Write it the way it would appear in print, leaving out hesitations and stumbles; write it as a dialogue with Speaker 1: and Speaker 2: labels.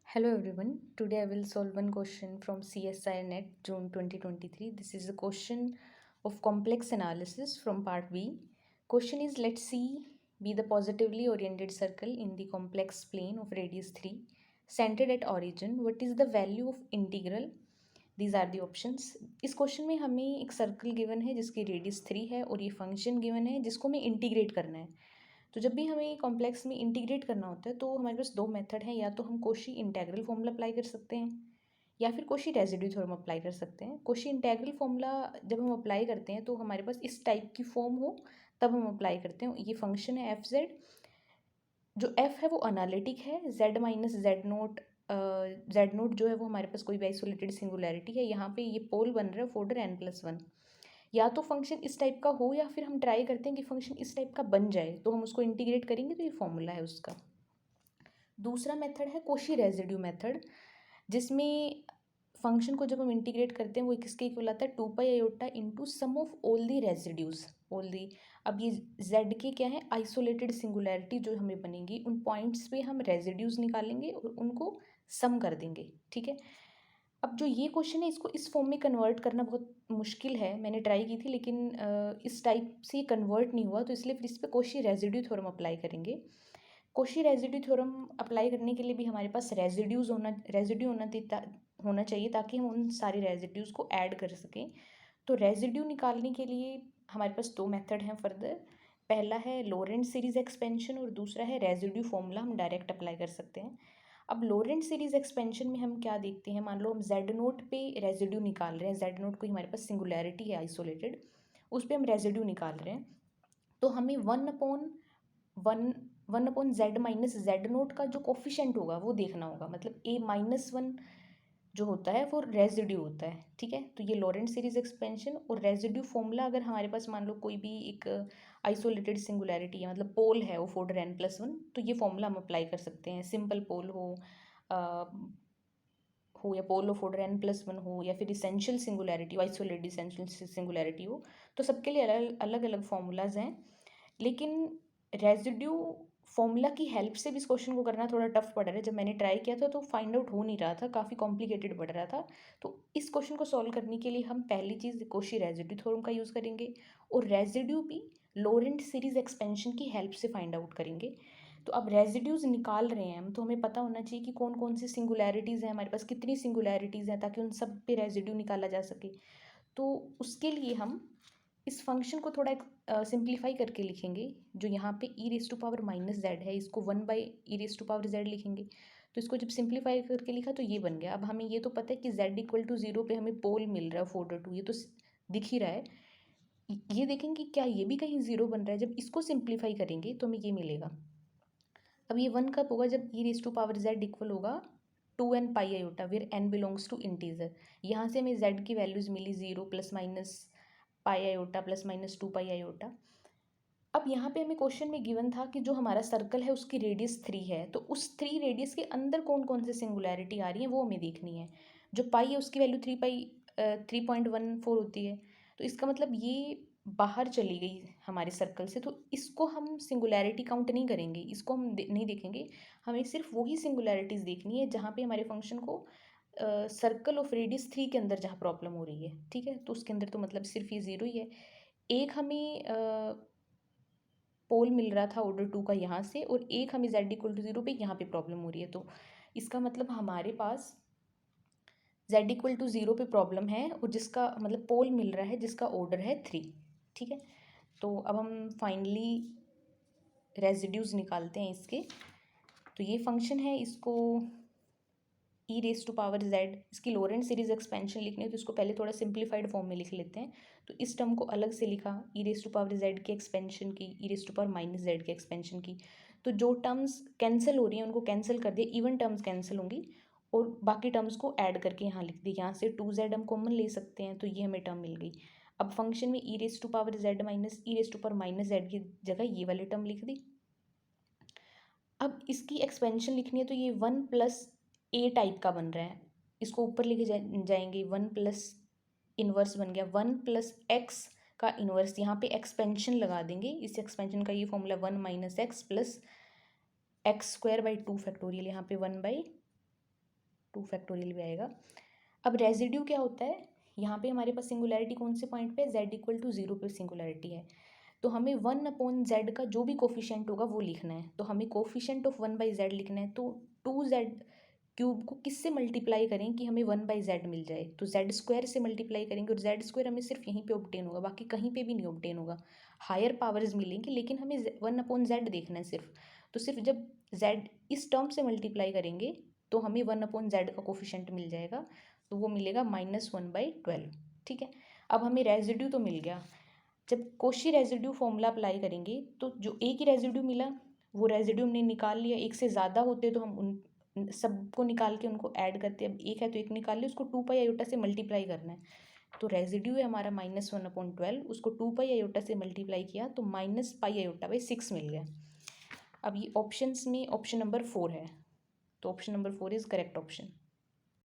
Speaker 1: Hello everyone. Today I will solve one question from CSI Net June 2023. This is a question of complex analysis from part B. Question is, let C be the positively oriented circle in the complex plane of radius 3 centered at origin. What is the value of integral? These are the options. इस question में हमें एक circle given है जिसकी radius 3 है और ये function given है जिसको हमें इंटीग्रेट करना है। तो जब भी हमें कॉम्प्लेक्स में इंटीग्रेट करना होता है तो हमारे पास दो मेथड हैं, या तो हम कोशी इंटेग्रल फॉर्मूला अप्लाई कर सकते हैं या फिर कोशी रेजिड्यू थ्योरम अप्लाई कर सकते हैं। कोशी इंटेग्रल फॉर्मूला जब हम अप्लाई करते हैं तो हमारे पास इस टाइप की फॉर्म हो तब हम अप्लाई करते हैं। ये फंक्शन है एफ जेड, जो एफ है वो अनालिटिक है, जेड माइनस जेड नोट जो है वो हमारे पास कोई भी आइसोलेटेड सिंगुलैरिटी है। यहाँ पे ये पोल बन रहा है ऑफ ऑर्डर n+1। या तो फंक्शन इस टाइप का हो या फिर हम ट्राई करते हैं कि फंक्शन इस टाइप का बन जाए, तो हम उसको इंटीग्रेट करेंगे तो ये फॉर्मूला है उसका। दूसरा मेथड है कोशी रेजिड्यू मेथड, जिसमें फंक्शन को जब हम इंटीग्रेट करते हैं वो किसके इक्वल आता है, 2 pi iota into sum of all the residues all the. अब ये जेड के क्या है, आइसोलेटेड सिंगुलैरिटी जो हमें बनेगी उन पॉइंट्स पे हम रेजिड्यूज निकालेंगे और उनको सम कर देंगे। ठीक है। अब जो ये क्वेश्चन है इसको इस फॉर्म में कन्वर्ट करना बहुत मुश्किल है। मैंने ट्राई की थी लेकिन इस टाइप से कन्वर्ट नहीं हुआ, तो इसलिए फिर इस पर कोशी रेजिड्यू थ्योरम अप्लाई करेंगे। कोशी रेजिड्यू थ्योरम अप्लाई करने के लिए भी हमारे पास रेजिड्यू होना चाहिए ताकि हम उन सारे रेजिड्यूज़ को ऐड कर सकें। तो रेजिड्यू निकालने के लिए हमारे पास दो मेथड हैं फर्दर। पहला है लोरेंट्ज़ सीरीज़ एक्सपेंशन और दूसरा है रेजिड्यू फॉर्मूला, हम डायरेक्ट अप्लाई कर सकते हैं। अब लोरेंट्ज़ सीरीज़ एक्सपेंशन में हम क्या देखते हैं, मान लो हम जेड नोट पे रेजिड्यू निकाल रहे हैं, जेड नोट कोई हमारे पास सिंगुलैरिटी है आइसोलेटेड, उस पर हम रेजिड्यू निकाल रहे हैं। तो हमें one upon Z minus Z note का जो कोफिशेंट होगा वो देखना होगा। मतलब a-1 जो होता है वो रेजिड्यू होता है। ठीक है। तो ये लॉरेंट सीरीज एक्सपेंशन और रेजिड्यू फॉर्मूला, अगर हमारे पास मान लो कोई भी एक आइसोलेटेड सिंगुलैरिटी है, मतलब पोल है ऑफ ऑर्डर n+1, तो ये फॉर्मूला हम अप्लाई कर सकते हैं। सिंपल पोल हो या पोल ऑफ ऑर्डर n+1 हो या फिर इसेंशियल सिंगुलैरिटी हो, आइसोलेटेड इसेंशियल सिंगुलैरिटी हो, तो सबके लिए अलग अलग फॉर्मूलाज हैं। लेकिन रेजिड्यू फॉर्मूला की हेल्प से भी इस क्वेश्चन को करना थोड़ा टफ पड़ रहा है। जब मैंने ट्राई किया था तो फाइंड आउट हो नहीं रहा था, काफ़ी कॉम्प्लिकेटेड पड़ रहा था। तो इस क्वेश्चन को सॉल्व करने के लिए हम पहली चीज़ कोशी रेजिड्यू थ्योरम का यूज़ करेंगे और रेजिड्यू भी लोरेंट सीरीज एक्सपेंशन की हेल्प से फाइंड आउट करेंगे। तो अब रेजिड्यूज निकाल रहे हैं हम, तो हमें पता होना चाहिए कि कौन कौन सी सिंगुलैरिटीज़ हैं हमारे पास, कितनी सिंगुलैरिटीज़ हैं, ताकि उन सब पे रेजिड्यू निकाला जा सके। तो उसके लिए हम इस फंक्शन को थोड़ा सिंप्लीफाई करके लिखेंगे। जो यहाँ पे e⁻⁻z है, इसको 1/e⁻z लिखेंगे। तो इसको जब सिंप्लीफाई करके लिखा तो ये बन गया। अब हमें ये तो पता है कि z=0 पे हमें पोल मिल रहा है ऑर्डर 2, ये तो दिख ही रहा है। ये देखेंगे क्या ये भी कहीं ज़ीरो बन रहा है। जब इसको सिंप्लीफाई करेंगे तो हमें ये मिलेगा। अब ये 1 कब होगा, जब e⁻z इक्वल होगा 2n pi iota where n belongs to integer. यहाँ से हमें z की वैल्यूज़ मिली 0 plus minus pi iota plus minus 2 pi iota. अब यहाँ पे हमें क्वेश्चन में गिवन था कि जो हमारा सर्कल है उसकी रेडियस 3 है, तो उस 3 रेडियस के अंदर कौन कौन से सिंगुलैरिटी आ रही है वो हमें देखनी है। जो पाई है उसकी वैल्यू 3.14 होती है, तो इसका मतलब ये बाहर चली गई हमारे सर्कल से, तो इसको हम सिंगुलैरिटी काउंट नहीं करेंगे, इसको हम नहीं देखेंगे। हमें सिर्फ वही सिंगुलैरिटीज़ देखनी है जहाँ पे हमारे फंक्शन को सर्कल ऑफ रेडियस 3 के अंदर जहाँ प्रॉब्लम हो रही है। ठीक है। तो उसके अंदर तो मतलब सिर्फ ये ज़ीरो ही है। एक हमें पोल मिल रहा था ऑर्डर 2 का यहाँ से, और एक हमें z=0 पे यहाँ पे प्रॉब्लम हो रही है। तो इसका मतलब हमारे पास z=0 पे प्रॉब्लम है और जिसका मतलब पोल मिल रहा है जिसका ऑर्डर है 3। ठीक है। तो अब हम फाइनली रेजिड्यूज निकालते हैं इसके। तो ये फंक्शन है, इसको e⁻z, इसकी लोरेंट सीरीज एक्सपेंशन लिखनी है तो इसको पहले थोड़ा सिंप्लीफाइड फॉर्म में लिख लेते हैं। तो इस टर्म को अलग से लिखा, e⁻z की एक्सपेंशन की, e⁻z की एक्सपेंशन की। तो जो टर्म्स कैंसिल हो रही हैं उनको कैंसिल कर दिया, इवन टर्म्स कैंसिल होंगी और बाकी टर्म्स को ऐड करके यहाँ लिख दी। यहाँ से 2z हम कॉमन ले सकते हैं, तो ये हमें टर्म मिल गई। अब फंक्शन में e⁻z माइनस e⁻z की जगह ये वाली टर्म लिख दी। अब इसकी एक्सपेंशन लिखनी है तो ये 1 प्लस ए टाइप का बन रहा है, इसको ऊपर लेके जाएंगे, 1 प्लस इन्वर्स बन गया 1 प्लस एक्स का इन्वर्स। यहाँ पे एक्सपेंशन लगा देंगे, इस एक्सपेंशन का ये formula 1 minus x plus x² by 2 factorial, यहाँ पे 1/2 2 फैक्टोरियल भी आएगा। अब रेजिड्यू क्या होता है, यहाँ पे हमारे पास सिंगुलैरिटी कौन से पॉइंट पे, z इक्वल टू 0 पे सिंगुलैरिटी है, तो हमें 1/z का जो भी कोफिशिएंट होगा वो लिखना है। तो हमें कोफिशिएंट ऑफ 1/z लिखना है, तो 2z क्यूब को किससे मल्टीप्लाई करें कि हमें 1/z मिल जाए, तो z स्क्वायर से मल्टीप्लाई करेंगे, और z स्क्वायर हमें सिर्फ यहीं पे ऑब्टेन होगा, बाकी कहीं पे भी नहीं ऑब्टेन होगा। हायर पावर्स मिलेंगी लेकिन हमें 1/z देखना है सिर्फ, तो सिर्फ जब z इस टर्म से मल्टीप्लाई करेंगे तो हमें 1/z का कोफिशिएंट मिल जाएगा, तो वो मिलेगा -1/12। ठीक है, अब हमें रेजिड्यू तो मिल गया। जब कोशी रेजिड्यू फॉर्मूला अप्लाई करेंगे तो जो एक ही रेजिड्यू मिला वो रेजिड्यू हमने निकाल लिया, एक से ज़्यादा होते तो हम उन सबको निकाल के उनको ऐड करते, अब एक है तो एक निकाल लिया, उसको 2 पाई आयोटा से मल्टीप्लाई करना है, तो रेजिड्यू है हमारा -1/12, उसको 2 पाई आयोटा से मल्टीप्लाई किया तो -π/6 मिल गया। अब ये ऑप्शंस में ऑप्शन नंबर 4 है, तो option number 4 is correct option.